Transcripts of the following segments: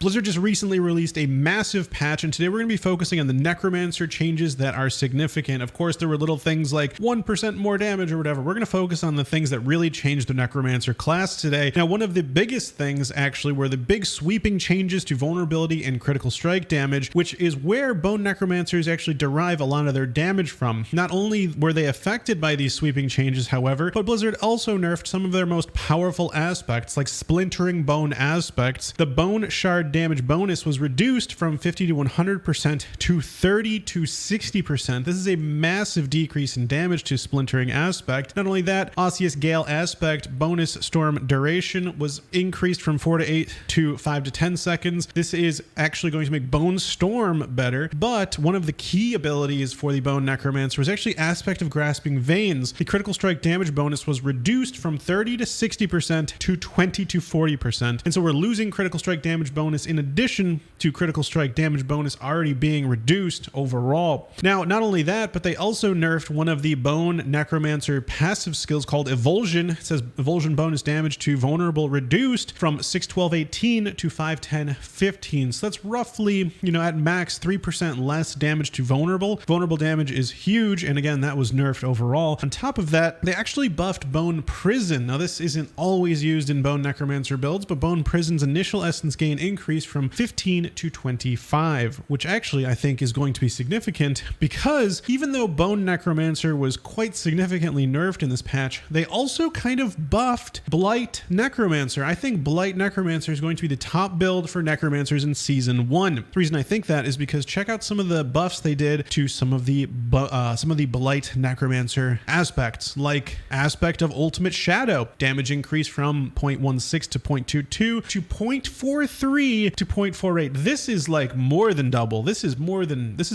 Blizzard just recently released a massive patch, and today we're going to be focusing on the Necromancer changes that are significant. Of course, there were little things like 1% more damage or whatever. We're going to focus on the things that really changed the Necromancer class today. Now, one of the biggest things actually were the big sweeping changes to vulnerability and critical strike damage, which is where Bone Necromancers actually derive a lot of their damage from. Not only were they affected by these sweeping changes, however, but Blizzard also nerfed some of their most powerful aspects, like Splintering Bone Aspects. The Bone Shard damage bonus was reduced from 50 to 100% to 30 to 60%. This is a massive decrease in damage to Splintering Aspect. Not only that, Osseous Gale Aspect bonus storm duration was increased from 4 to 8 to 5 to 10 seconds. This is actually going to make Bone Storm better, but one of the key abilities for the Bone Necromancer was actually Aspect of Grasping Veins. The critical strike damage bonus was reduced from 30 to 60% to 20 to 40%. And so we're losing critical strike damage bonus in addition to critical strike damage bonus already being reduced overall. Now, not only that, but they also nerfed one of the Bone Necromancer passive skills called Evulsion. It says Evulsion bonus damage to vulnerable reduced from 6/12/18 to 5/10/15. So that's roughly, at max 3% less damage to vulnerable. Vulnerable damage is huge, and again, that was nerfed overall. On top of that, they actually buffed Bone Prison. Now, this isn't always used in Bone Necromancer builds, but Bone Prison's initial essence gain increased from 15 to 25, which actually I think is going to be significant because even though Bone Necromancer was quite significantly nerfed in this patch, they also kind of buffed Blight Necromancer. I think Blight Necromancer is going to be the top build for Necromancers in Season 1. The reason I think that is because check out some of the buffs they did to some of the Blight Necromancer aspects, like Aspect of Ultimate Shadow. Damage increase from 0.16 to 0.22 to 0.43 to 0.48. This is like more than double. This is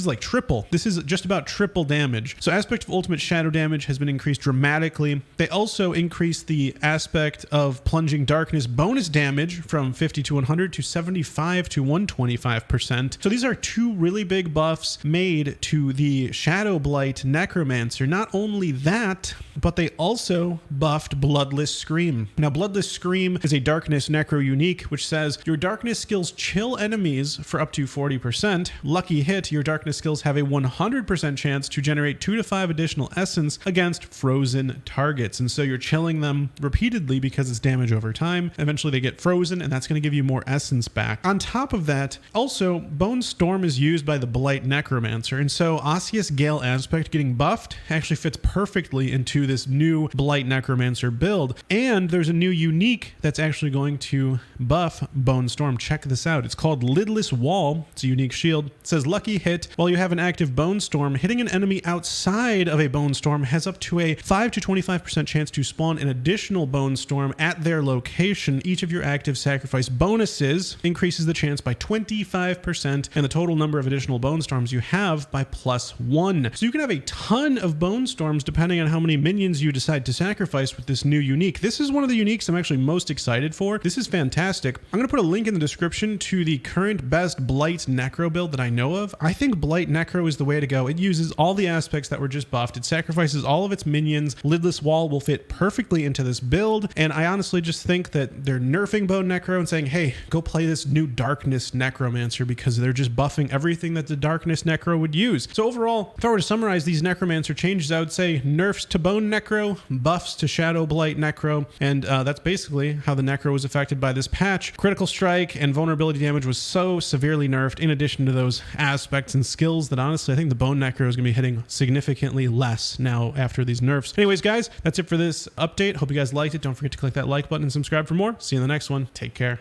like triple. This is just about triple damage. So Aspect of Ultimate Shadow damage has been increased dramatically. They also increased the Aspect of Plunging Darkness bonus damage from 50 to 100 to 75 to 125%. So these are two really big buffs made to the Shadow Blight Necromancer. Not only that, but they also buffed Bloodless Scream. Now, Bloodless Scream is a Darkness Necro unique, which says your Darkness skills chill enemies for up to 40%. Lucky hit, your Darkness skills have a 100% chance to generate 2 to 5 additional essence against frozen targets. And so you're chilling them repeatedly because it's damage over time. Eventually they get frozen, and that's going to give you more essence back. On top of that, also, Bone Storm is used by the Blight Necromancer. And so Osseous Gale Aspect getting buffed actually fits perfectly into this new Blight Necromancer build. And there's a new unique that's actually going to buff Bone Storm. Check this out. It's called Lidless Wall. It's a unique shield. It says lucky hit while you have an active Bone Storm. Hitting an enemy outside of a Bone Storm has up to a 5 to 25% chance to spawn an additional Bone Storm at their location. Each of your active sacrifice bonuses increases the chance by 25% and the total number of additional Bone Storms you have by +1. So you can have a ton of Bone Storms depending on how many minions you decide to sacrifice with this new unique. This is one of the uniques I'm actually most excited for. This is fantastic. I'm going to put a link in the description to the current best Blight Necro build that I know of. I think Blight Necro is the way to go. It uses all the aspects that were just buffed. It sacrifices all of its minions. Lidless Wall will fit perfectly into this build, and I honestly just think that they're nerfing Bone Necro and saying, hey, go play this new Darkness Necromancer because they're just buffing everything that the Darkness Necro would use. So overall, if I were to summarize these Necromancer changes, I would say nerfs to Bone Necro, buffs to Shadow Blight Necro, and that's basically how the Necro was affected by this patch. Critical strike and vulnerability damage was so severely nerfed in addition to those aspects and skills that honestly I think the Bone Necro is going to be hitting significantly less now after these nerfs. Anyways, guys, that's it for this update. Hope you guys liked it. Don't forget to click that like button and subscribe for more. See you in the next one. Take care.